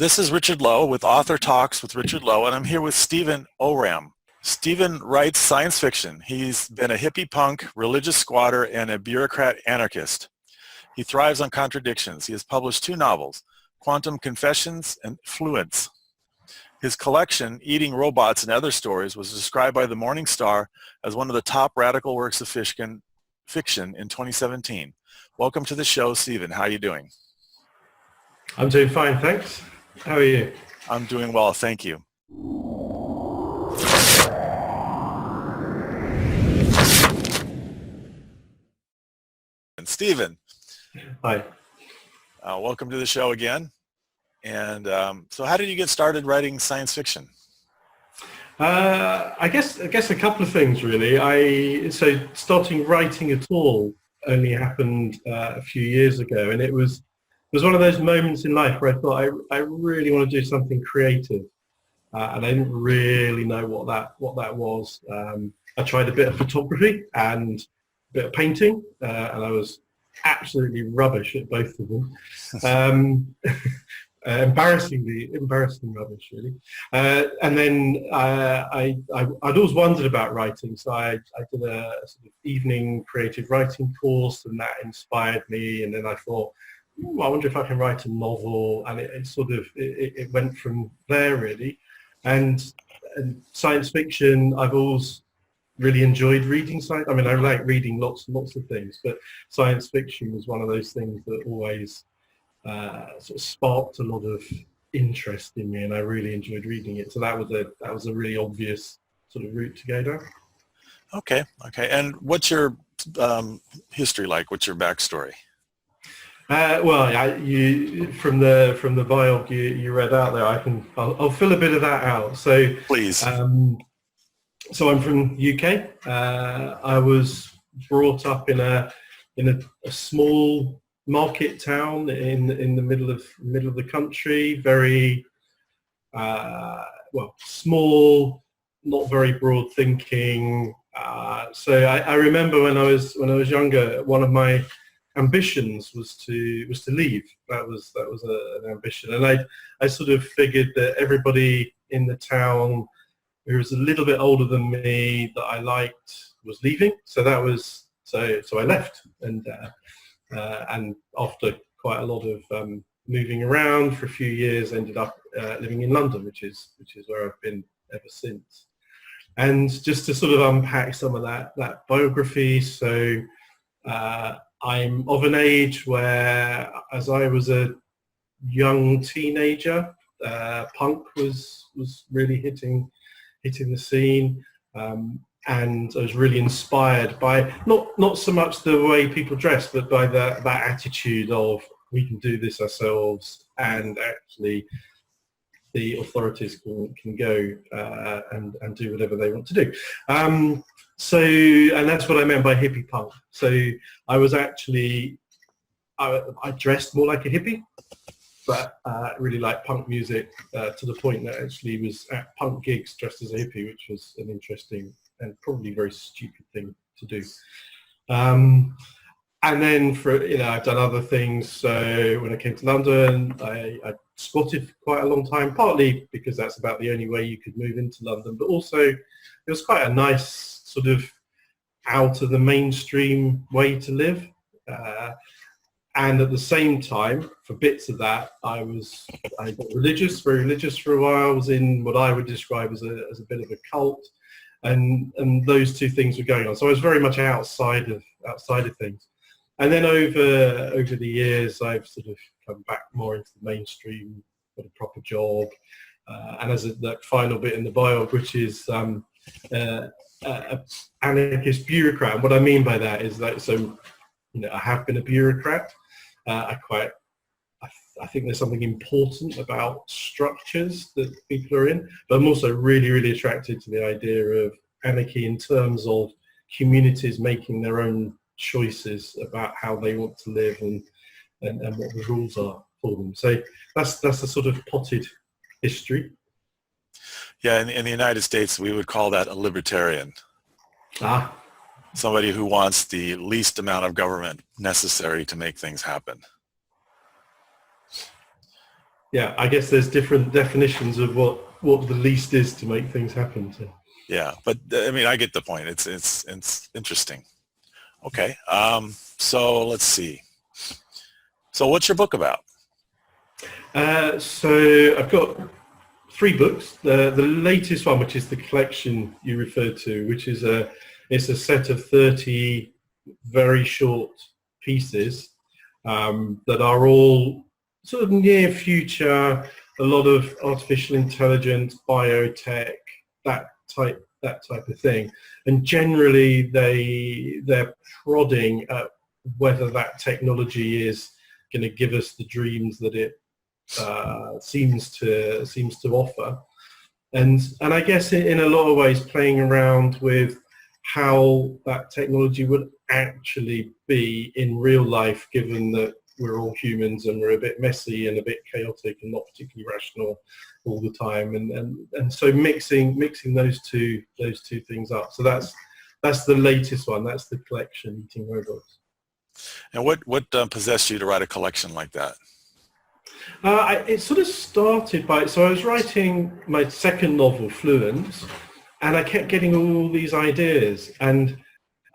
This is Richard Lowe with Author Talks with Richard Lowe, and I'm here with Stephen Oram. Stephen writes science fiction. He's been a hippie punk, religious squatter, and a bureaucrat anarchist. He thrives on contradictions. He has published 2 novels, Quantum Confessions and Fluence. His collection, Eating Robots and Other Stories, was described by the Morning Star as one of the top radical works of fiction in 2017. Welcome to the show, Stephen. How are you doing? I'm doing fine, thanks. How are you? I'm doing well, thank you. And Stephen. Hi. Welcome to the show again. And so how did you get started writing science fiction? I guess a couple of things really. So starting writing at all only happened a few years ago, and it was one of those moments in life where I thought I really want to do something creative, and I didn't really know what that was. I tried a bit of photography and a bit of painting, and I was absolutely rubbish at both of them. Embarrassing rubbish, really. And then I'd always wondered about writing, so I did a sort of evening creative writing course, and that inspired me. And then I thought, I wonder if I can write a novel, and it went from there really. And science fiction, I've always really enjoyed reading science. I mean, I like reading lots and lots of things, but science fiction was one of those things that always sort of sparked a lot of interest in me, and I really enjoyed reading it. So that was a really obvious sort of route to go down. Okay. And what's your history like? What's your backstory? You from the biog you read out there, I'll fill a bit of that out. So please. So I'm from UK. I was brought up in a small market town in the middle of the country. Very small, not very broad thinking. So I remember when I was younger, one of my ambitions was to leave. That was an ambition, and I sort of figured that everybody in the town who was a little bit older than me that I liked was leaving. So I left, and after quite a lot of moving around for a few years, ended up living in London, which is where I've been ever since. And just to sort of unpack some of that biography, so I'm of an age where, as I was a young teenager, punk was really hitting the scene, and I was really inspired by not so much the way people dress, but by that attitude of we can do this ourselves, and actually the authorities can go and do whatever they want to do. And that's what I meant by hippie punk. So I was actually, I dressed more like a hippie, but I really liked punk music to the point that I actually was at punk gigs dressed as a hippie, which was an interesting and probably very stupid thing to do. And then I've done other things. So when I came to London, I squatted for quite a long time, partly because that's about the only way you could move into London, but also it was quite a nice sort of out of the mainstream way to live. And at the same time, for bits of that, I got religious, very religious for a while. I was in what I would describe as a bit of a cult, and those two things were going on. So I was very much outside of things. And then over the years, I've sort of come back more into the mainstream, got a proper job, and as that final bit in the bio, which is anarchist bureaucrat. And what I mean by that is that I have been a bureaucrat. I think there's something important about structures that people are in, but I'm also really, really attracted to the idea of anarchy in terms of communities making their own choices about how they want to live and what the rules are for them. So that's a sort of potted history. Yeah, in the United States, we would call that a libertarian. Somebody who wants the least amount of government necessary to make things happen. yeah, I guess there's different definitions of what the least is to make things happen. So. Yeah, but I mean, I get the point. It's interesting. Okay, so let's see. So what's your book about? So I've got three books. The latest one, which is the collection you referred to, which is it's a set of 30 very short pieces that are all sort of near future, a lot of artificial intelligence, biotech, that type of thing. And generally they're prodding at whether that technology is going to give us the dreams that it seems to offer, and I guess in a lot of ways playing around with how that technology would actually be in real life, given that we're all humans and we're a bit messy and a bit chaotic and not particularly rational all the time, and so mixing those two things up. So that's the latest one. That's the collection, Eating Robots. And what possessed you to write a collection like that? It sort of started so I was writing my second novel, Fluent, and I kept getting all these ideas, and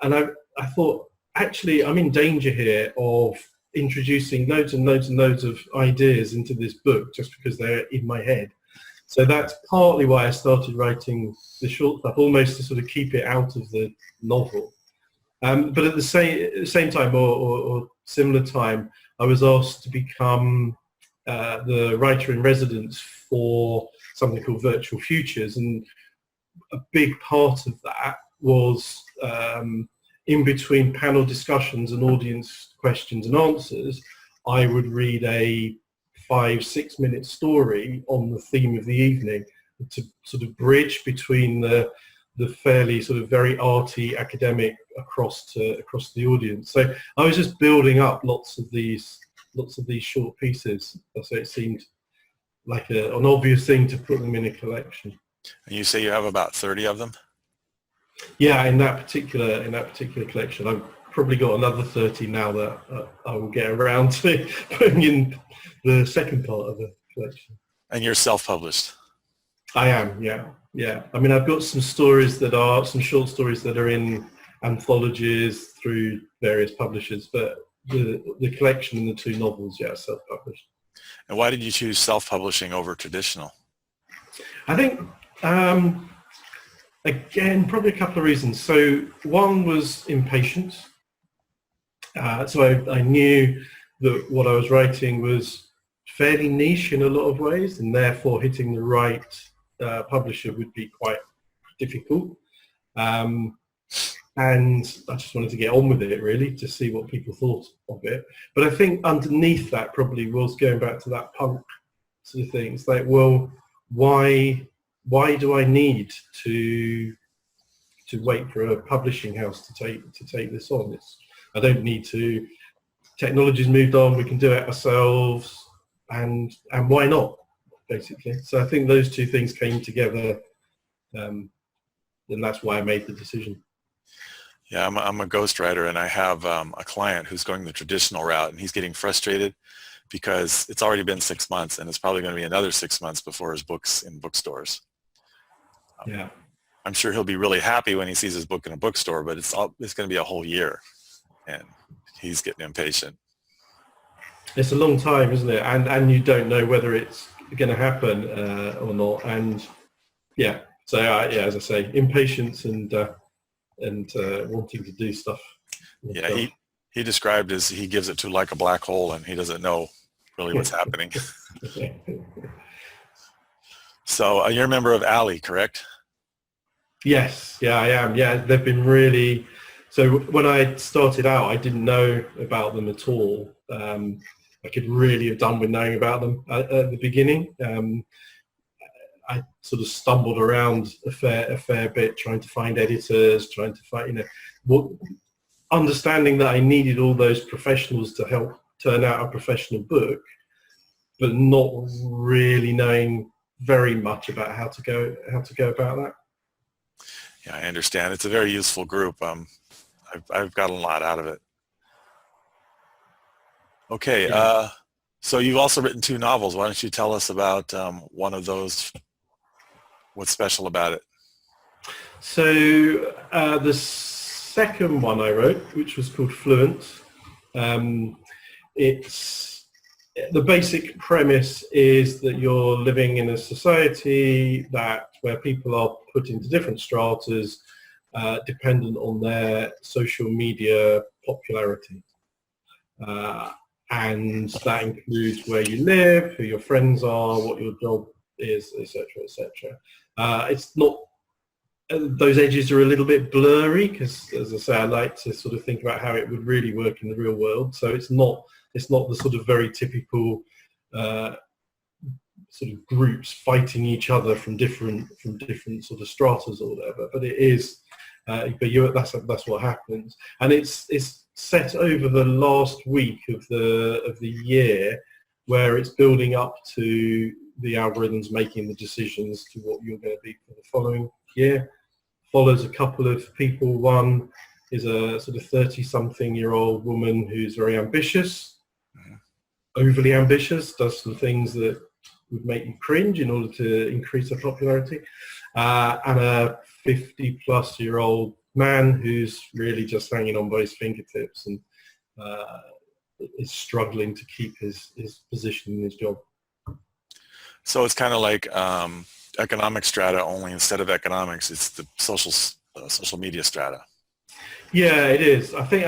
I thought, actually, I'm in danger here of introducing loads and loads and loads of ideas into this book just because they're in my head. So that's partly why I started writing the short stuff, almost to sort of keep it out of the novel. But at the same time, or similar time, I was asked to become the writer in residence for something called Virtual Futures, and a big part of that was in between panel discussions and audience questions and answers, I would read a 5-6 minute story on the theme of the evening to sort of bridge between the fairly sort of very arty academic across the audience. So I was just building up lots of these short pieces, so it seemed like an obvious thing to put them in a collection. And you say you have about 30 of them? Yeah, in that particular collection, I've probably got another 30 now that I will get around to putting in the second part of the collection. And you're self-published? I am, yeah. I mean, I've got some short stories that are in anthologies through various publishers, but the collection and the two novels, yeah, self-published. And why did you choose self-publishing over traditional? I think, again, probably a couple of reasons. So one was impatience. So I knew that what I was writing was fairly niche in a lot of ways, and therefore hitting the right publisher would be quite difficult. And I just wanted to get on with it, really, to see what people thought of it. But I think underneath that probably was going back to that punk sort of thing. It's like, well, why do I need to wait for a publishing house to take this on? I don't need to. Technology's moved on. We can do it ourselves, and why not, basically? So I think those two things came together, and that's why I made the decision. Yeah, I'm a ghostwriter, and I have a client who's going the traditional route, and he's getting frustrated because it's already been 6 months, and it's probably going to be another 6 months before his book's in bookstores. Yeah, I'm sure he'll be really happy when he sees his book in a bookstore, but it's going to be a whole year, and he's getting impatient. it's a long time, isn't it? And you don't know whether it's going to happen or not. And yeah, so yeah, as I say, impatience and wanting to do stuff. Yeah, he described as he gives it to like a black hole, and he doesn't know really what's happening. So you're a member of ALI, correct? Yes, yeah, I am. Yeah, they've been really. So when I started out, I didn't know about them at all. I could really have done with knowing about them at the beginning. I sort of stumbled around a fair bit trying to find editors, trying to find, understanding that I needed all those professionals to help turn out a professional book, but not really knowing very much about how to go about that. Yeah, I understand. It's a very useful group. I've got a lot out of it. Okay, So you've also written 2 novels. Why don't you tell us about one of those? What's special about it? So the second one I wrote, which was called Fluent, it's the basic premise is that you're living in a society where people are put into different stratas dependent on their social media popularity. And that includes where you live, who your friends are, what your job is, etc., etc. It's not, those edges are a little bit blurry because, as I say, I like to sort of think about how it would really work in the real world. So it's not the sort of very typical sort of groups fighting each other from different sort of stratas or whatever. But it is, that's what happens, and it's set over the last week of the year, where it's building up to the algorithms making the decisions to what you're going to be for the following year. Follows a couple of people. One is a sort of 30-something-year-old woman who's very ambitious, overly ambitious, does some things that would make you cringe in order to increase her popularity, and a 50-plus-year-old man who's really just hanging on by his fingertips and is struggling to keep his position in his job. So it's kind of like economic strata, only instead of economics, it's the social media strata. Yeah, it is. I think,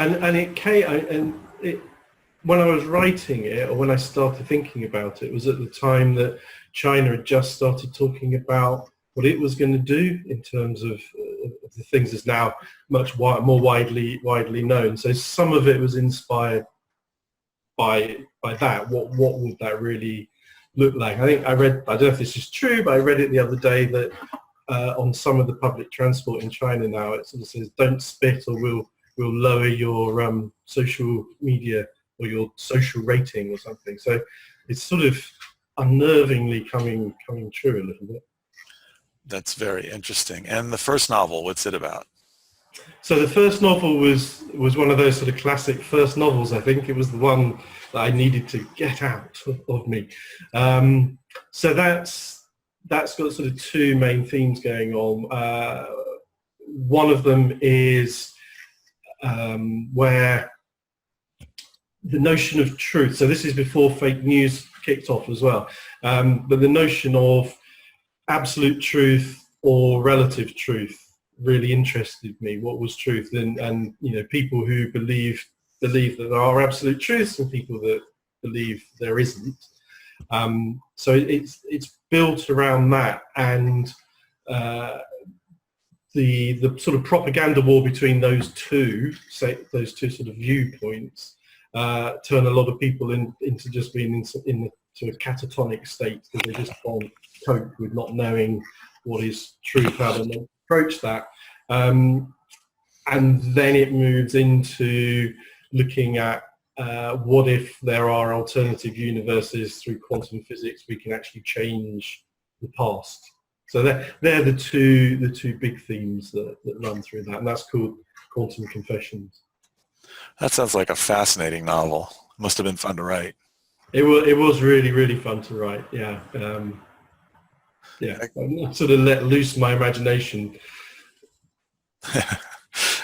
when I was writing it, or when I started thinking about it, was at the time that China had just started talking about what it was going to do in terms of the things that's now much more widely known. So some of it was inspired by that. What would that really look like? I think I don't know if this is true, but I read it the other day that on some of the public transport in China now, it sort of says, "Don't spit, or we'll lower your social media or your social rating," or something. So it's sort of unnervingly coming true a little bit. That's very interesting. And the first novel, what's it about? So the first novel was one of those sort of classic first novels. I think it was the one that I needed to get out of me. So that's got sort of 2 main themes going on. One of them is where the notion of truth. So this is before fake news kicked off as well. But the notion of absolute truth or relative truth really interested me. What was truth? And people who believe that there are absolute truths and people that believe there isn't. So it's built around that, and the sort of propaganda war between those two sort of viewpoints turn a lot of people into just being in a catatonic state, because they just can't cope with not knowing what is truth, how to approach that. And then it moves into looking at what if there are alternative universes through quantum physics, we can actually change the past. So they're the two big themes that run through that, and that's called Quantum Confessions. That sounds like a fascinating novel. Must have been fun to write. It was really, really fun to write. Yeah. I sort of let loose my imagination.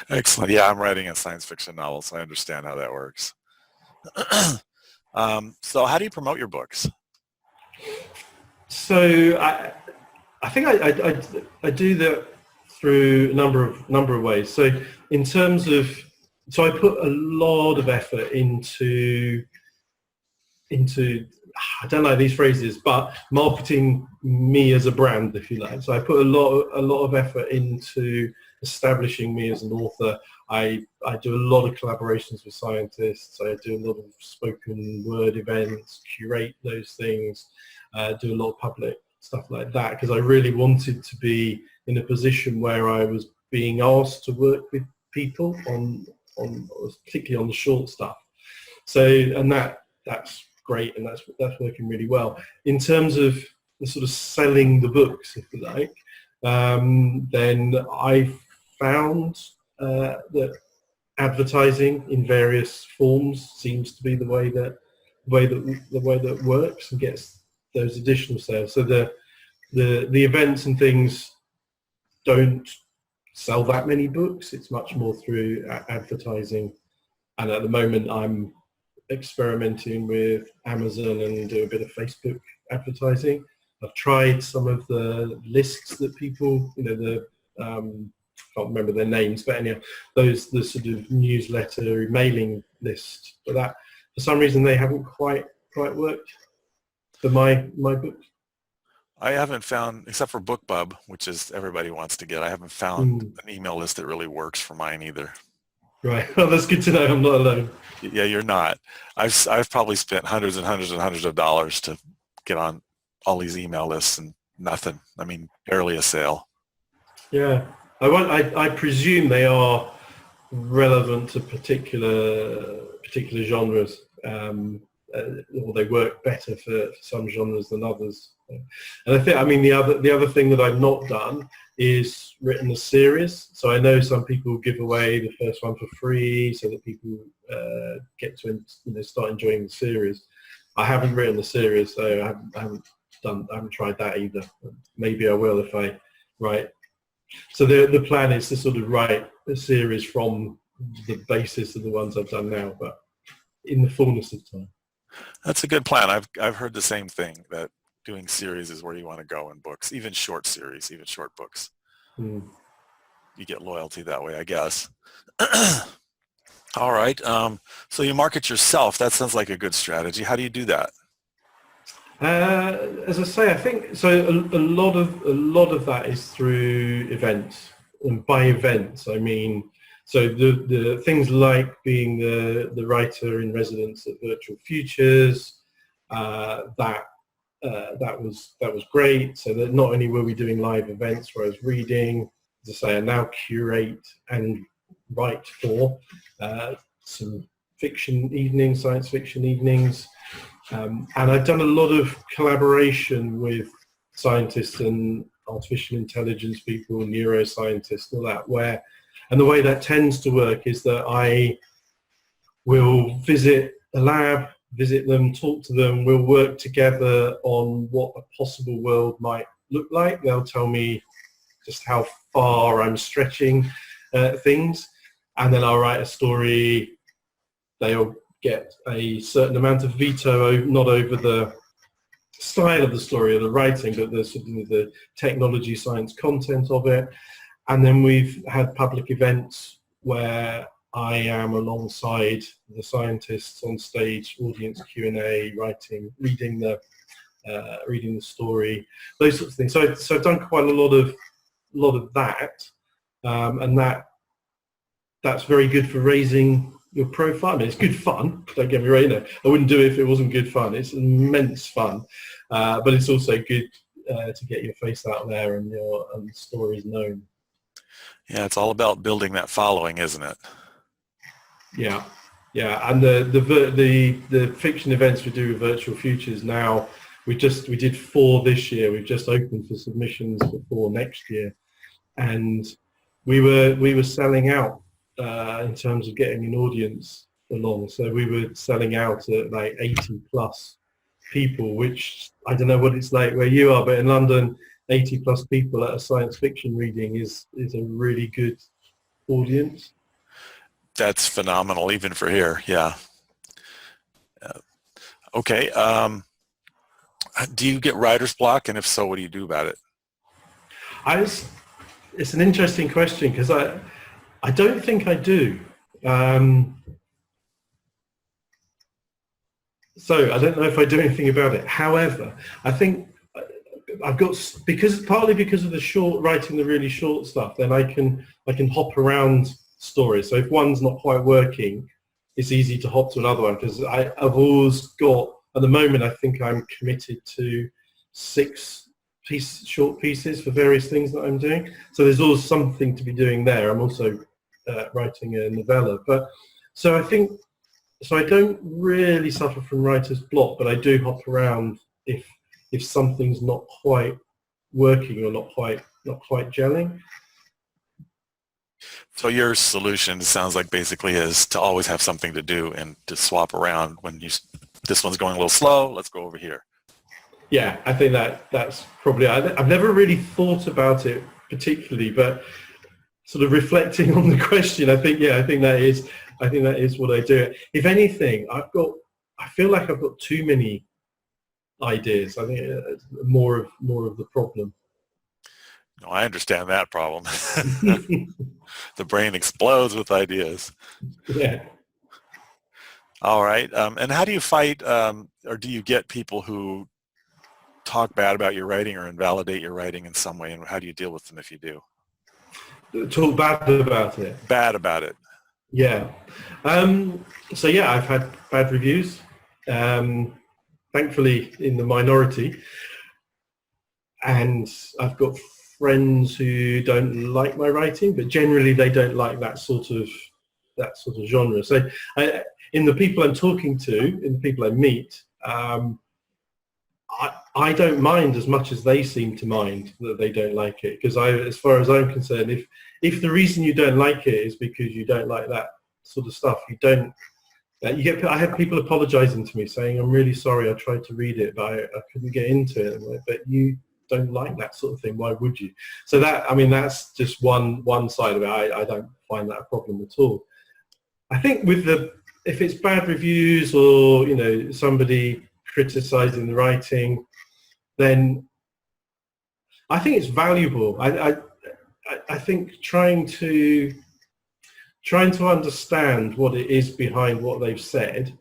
Excellent. Yeah, I'm writing a science fiction novel, so I understand how that works. So how do you promote your books? So I think I do that through a number of ways. So in terms of, I put a lot of effort into I don't like these phrases, but marketing me as a brand, if you like. So I put a lot of effort into establishing me as an author. I do a lot of collaborations with scientists. I do a lot of spoken word events, curate those things, do a lot of public stuff like that, because I really wanted to be in a position where I was being asked to work with people on particularly on the short stuff. So, and that's great, and that's working really well. In terms of the sort of selling the books, if you like, then I found that advertising in various forms seems to be the way that the way that works and gets those additional sales. So the events and things don't sell that many books. It's much more through advertising. And at the moment, I'm experimenting with Amazon and do a bit of Facebook advertising. I've tried some of the lists that people, can't remember their names, but anyhow, the sort of newsletter mailing list. But that, for some reason, they haven't quite worked for my book. I haven't found, except for BookBub, which is everybody wants to get, I haven't found an email list that really works for mine either. Right. Well, that's good to know. I'm not alone. Yeah, you're not. I've probably spent hundreds and hundreds and hundreds of dollars to get on all these email lists and nothing. I mean, barely a sale. Yeah. I presume they are relevant to particular genres, or they work better for some genres than others. And I think, I mean, the other thing that I've not done is written a series. So I know some people give away the first one for free so that people get to start enjoying the series. I haven't written the series, so I haven't tried that either. Maybe I will if I write. So the plan is to sort of write a series from the basis of the ones I've done now, but in the fullness of time. That's a good plan. I've heard the same thing, that doing series is where you want to go in books, even short series, even short books. You get loyalty that way, I guess. All right. So you market yourself. That sounds like a good strategy. How do you do that? As I say, I think so. A lot of that is through events, and by events I mean so the things like being the writer in residence at Virtual Futures. That was great. So that not only were we doing live events where I was reading, as I say, I now curate and write for some fiction evenings, science fiction evenings. And I've done a lot of collaboration with scientists and artificial intelligence people, neuroscientists, all that, and the way that tends to work is that I will visit a lab, visit them, talk to them, we'll work together on what a possible world might look like. They'll tell me just how far I'm stretching things, and then I'll write a story. They'll get a certain amount of veto, not over the style of the story or the writing, but the technology science content of it. And then we've had public events where I am alongside the scientists on stage, audience Q&A, writing, reading the story, those sorts of things. So I've done quite a lot of that, and that's very good for raising your profile. I mean, it's good fun. Don't get me wrong. I wouldn't do it if it wasn't good fun. It's immense fun, but it's also good to get your face out there and your stories known. Yeah, it's all about building that following, isn't it? Yeah, and the fiction events we do with Virtual Futures now, we did 4 this year. We've just opened for submissions for 4 next year, and we were selling out in terms of getting an audience along. So we were selling out at like 80 plus people, which I don't know what it's like where you are, but in London, 80 plus people at a science fiction reading is a really good audience. That's phenomenal, even for here. Yeah. Okay. Do you get writer's block? And if so, what do you do about it? It's an interesting question, because I don't think I do. So I don't know if I do anything about it. However, I think I've got, partly because of the writing the really short stuff, then I can hop around stories. So if one's not quite working, it's easy to hop to another one, because I've always got, at the moment, I think I'm committed to 6 short pieces for various things that I'm doing. So there's always something to be doing there. I'm also writing a novella, so I don't really suffer from writer's block, but I do hop around if something's not quite working or not quite gelling. So your solution, it sounds like, basically is to always have something to do and to swap around when you this one's going a little slow, let's go over here. Yeah, I think that's probably, I've never really thought about it particularly, but sort of reflecting on the question, I think that is what I do. If anything, I feel like I've got too many ideas. I think it's more of the problem. No, I understand that problem. The brain explodes with ideas. Yeah. All right. And how do you fight, or do you get people who talk bad about your writing or invalidate your writing in some way, and how do you deal with them if you do? Talk bad about it. Bad about it. Yeah. So yeah, I've had bad reviews. Thankfully, in the minority, and I've got friends who don't like my writing, but generally they don't like that sort of genre. So in the people I'm talking to, in the people I meet, I don't mind as much as they seem to mind that they don't like it, because as far as I'm concerned, if the reason you don't like it is because you don't like that sort of stuff, I have people apologizing to me saying, I'm really sorry, I tried to read it, but I couldn't get into it. I'm like, but you don't like that sort of thing, why would you? So that's just one side of it. I don't find that a problem at all. I think if it's bad reviews or somebody criticizing the writing, then I think it's valuable. I think trying to understand what it is behind what they've said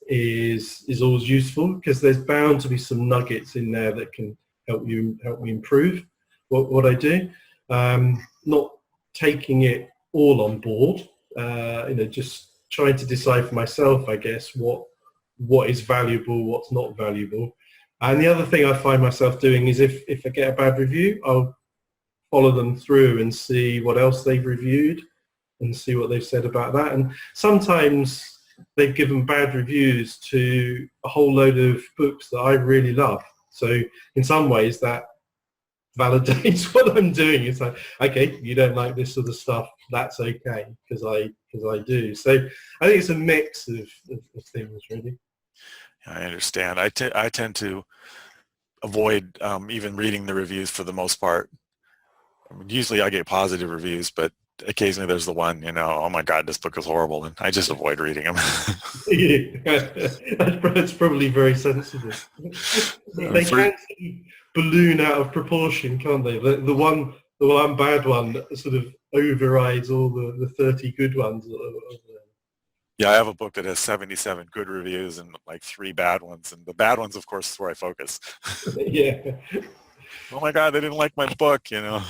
is always useful, because there's bound to be some nuggets in there that can help me improve what I do. Not taking it all on board, just trying to decide for myself, I guess, what is valuable, what's not valuable. And the other thing I find myself doing is if I get a bad review, I'll follow them through and see what else they've reviewed and see what they've said about that. And sometimes they've given bad reviews to a whole load of books that I really love. So in some ways that validates what I'm doing. It's like, okay, you don't like this sort of stuff, that's okay, because I do. So I think it's a mix of things, really. I understand. I tend to avoid even reading the reviews for the most part. Usually I get positive reviews, but occasionally there's the one, oh my God, this book is horrible, and I just avoid reading them. That's probably very sensitive. They can balloon out of proportion, can't they? The one bad one sort of overrides all the 30 good ones. Yeah, I have a book that has 77 good reviews and like 3 bad ones, and the bad ones, of course, is where I focus. Yeah. Oh my God, they didn't like my book, Yeah,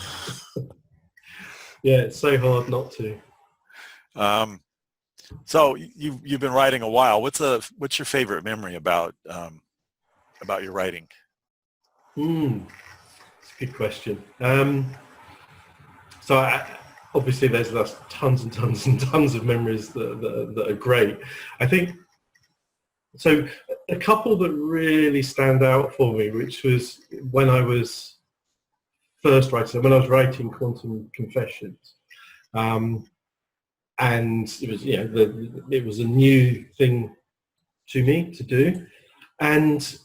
it's so hard not to. So you've been writing a while. What's your favorite memory about your writing? That's a good question. So obviously there's tons and tons and tons of memories that are great. I think so. A couple that really stand out for me, which was when I was first writing, when I was writing Quantum Confessions, and it was it was a new thing to me to do, and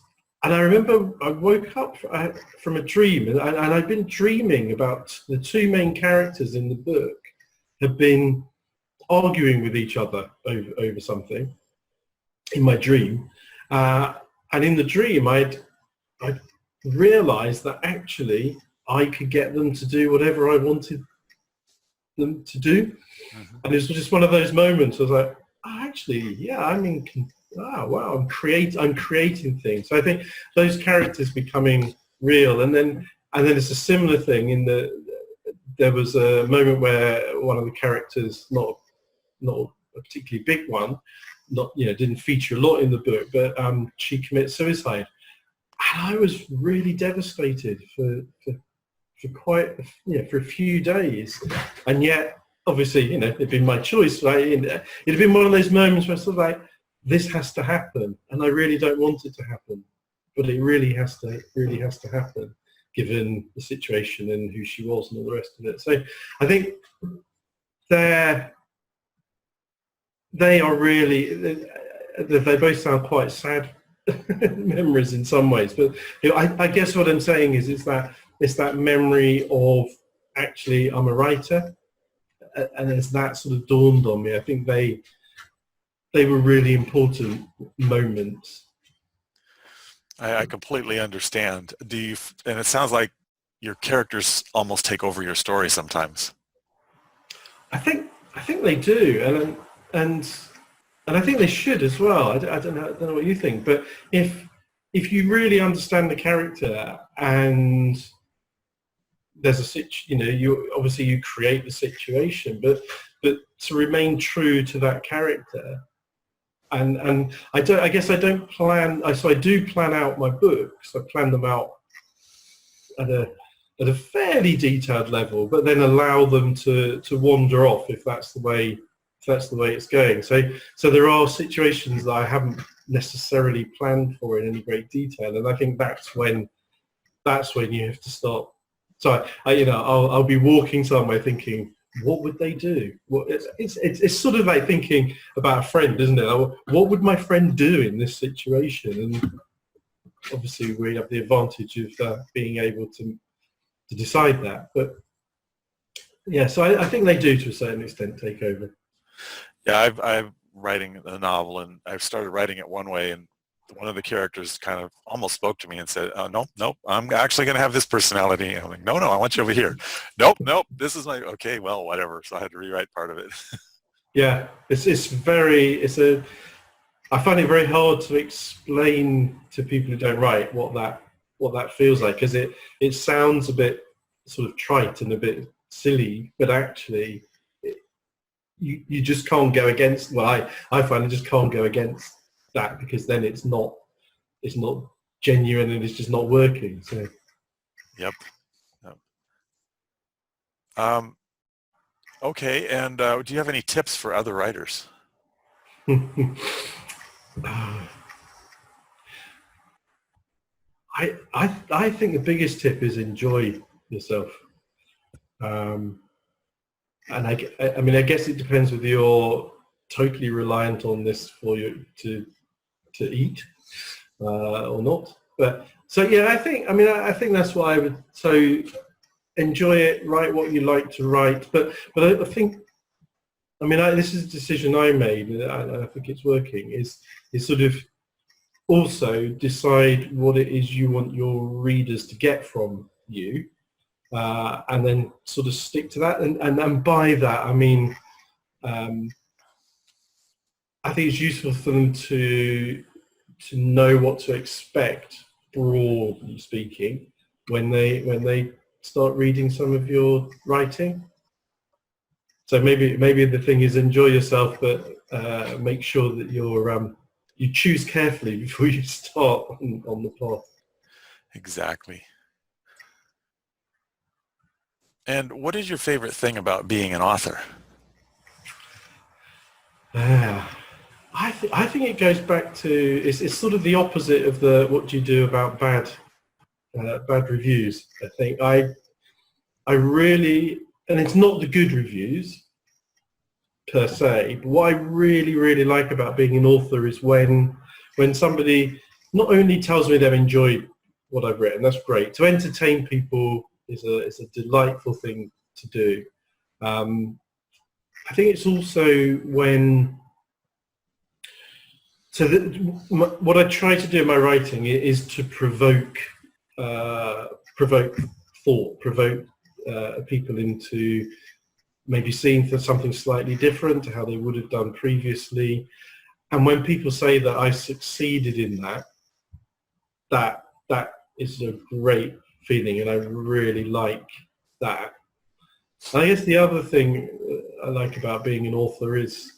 I remember I woke up from a dream, and I'd been dreaming about the 2 main characters in the book had been arguing with each other over something in my dream. And in the dream, I'd realised that actually I could get them to do whatever I wanted them to do. Mm-hmm. And it was just one of those moments. I was like, actually, yeah, wow, I'm creating things. So I think those characters becoming real, and then it's a similar thing there was a moment where one of the characters, not a particularly big one, didn't feature a lot in the book, but she commits suicide, and I was really devastated for a few days, and yet obviously it'd been my choice, right? It'd been one of those moments where I was like, this has to happen, and I really don't want it to happen, but it really has to happen, given the situation and who she was and all the rest of it. So I think they are really, they both sound quite sad memories in some ways, but I guess what I'm saying is it's that memory of actually I'm a writer, and as that sort of dawned on me, I think they were really important moments. I completely understand. And it sounds like your characters almost take over your story sometimes. I think they do, and I think they should as well. I don't know what you think, but if you really understand the character and there's you create the situation, but to remain true to that character, and I do plan out my books. I plan them out at a fairly detailed level, but then allow them to wander off if that's the way it's going. So there are situations that I haven't necessarily planned for in any great detail, and I think that's when you have to start. So I'll be walking somewhere thinking, what would they do? Well, it's sort of like thinking about a friend, isn't it? What would my friend do in this situation? And obviously we have the advantage of being able to decide that. But yeah, so I think they do to a certain extent take over. Yeah, I'm writing a novel, and I've started writing it one way, and one of the characters kind of almost spoke to me and said, "Oh, nope, I'm actually going to have this personality." And I'm like, no, I want you over here. Nope, this is my, okay, well, whatever. So I had to rewrite part of it. Yeah, I find it very hard to explain to people who don't write what that feels like, because it sounds a bit sort of trite and a bit silly, but actually you just can't go against. Well, I find I just can't go against that, because then it's not genuine and it's just not working. So Yep. Okay, and do you have any tips for other writers? I think the biggest tip is enjoy yourself. And I guess it depends whether you're totally reliant on this for you to eat or not. But so yeah, I think that's what I would. So enjoy it, write what you like to write. But I think, this is a decision I made, and I think it's working. Is sort of also decide what it is you want your readers to get from you, and then sort of stick to that. And by that, I mean, I think it's useful for them to know what to expect, broadly speaking, when they start reading some of your writing. So maybe the thing is enjoy yourself, but make sure that you choose carefully before you start on the path. Exactly. And what is your favorite thing about being an author? I think it goes back to it's sort of the opposite of what do you do about bad reviews. I think I really, and it's not the good reviews per se, but what I really, really like about being an author is when somebody not only tells me they've enjoyed what I've written, that's great. To entertain people is a delightful thing to do. I think it's also when, what I try to do in my writing is to provoke thought, provoke people into maybe seeing something slightly different to how they would have done previously. And when people say that I succeeded in that is a great feeling, and I really like that. And I guess the other thing I like about being an author is,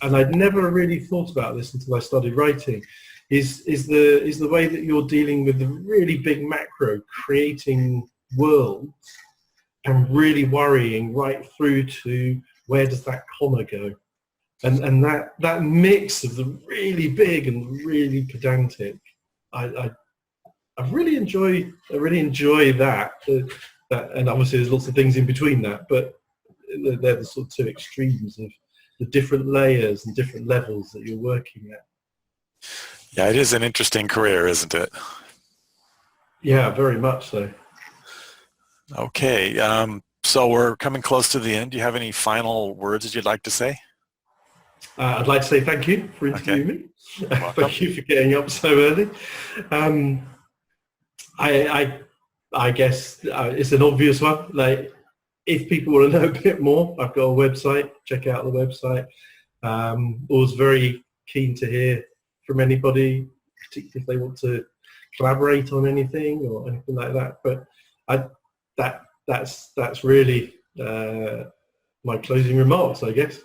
and I'd never really thought about this until I started writing, is the way that you're dealing with the really big macro, creating worlds, and really worrying right through to where does that comma go, and that mix of the really big and really pedantic, I really enjoy that. And obviously there's lots of things in between that, but they're the sort of two extremes the different layers and different levels that you're working at. Yeah, it is an interesting career, isn't it? Yeah, very much so. Okay, so we're coming close to the end. Do you have any final words that you'd like to say? I'd like to say thank you for interviewing me. Thank you for getting up so early. I guess it's an obvious one. Like, if people want to know a bit more, I've got a website. Check out the website. Always very keen to hear from anybody, particularly if they want to collaborate on anything or anything like that. But that's really my closing remarks, I guess.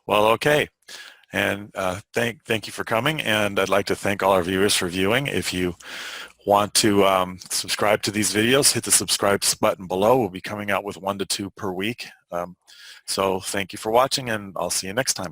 Well, okay. And thank you for coming, and I'd like to thank all our viewers for viewing. If you want to subscribe to these videos, hit the subscribe button below. We'll be coming out with 1 to 2 per week. So thank you for watching, and I'll see you next time.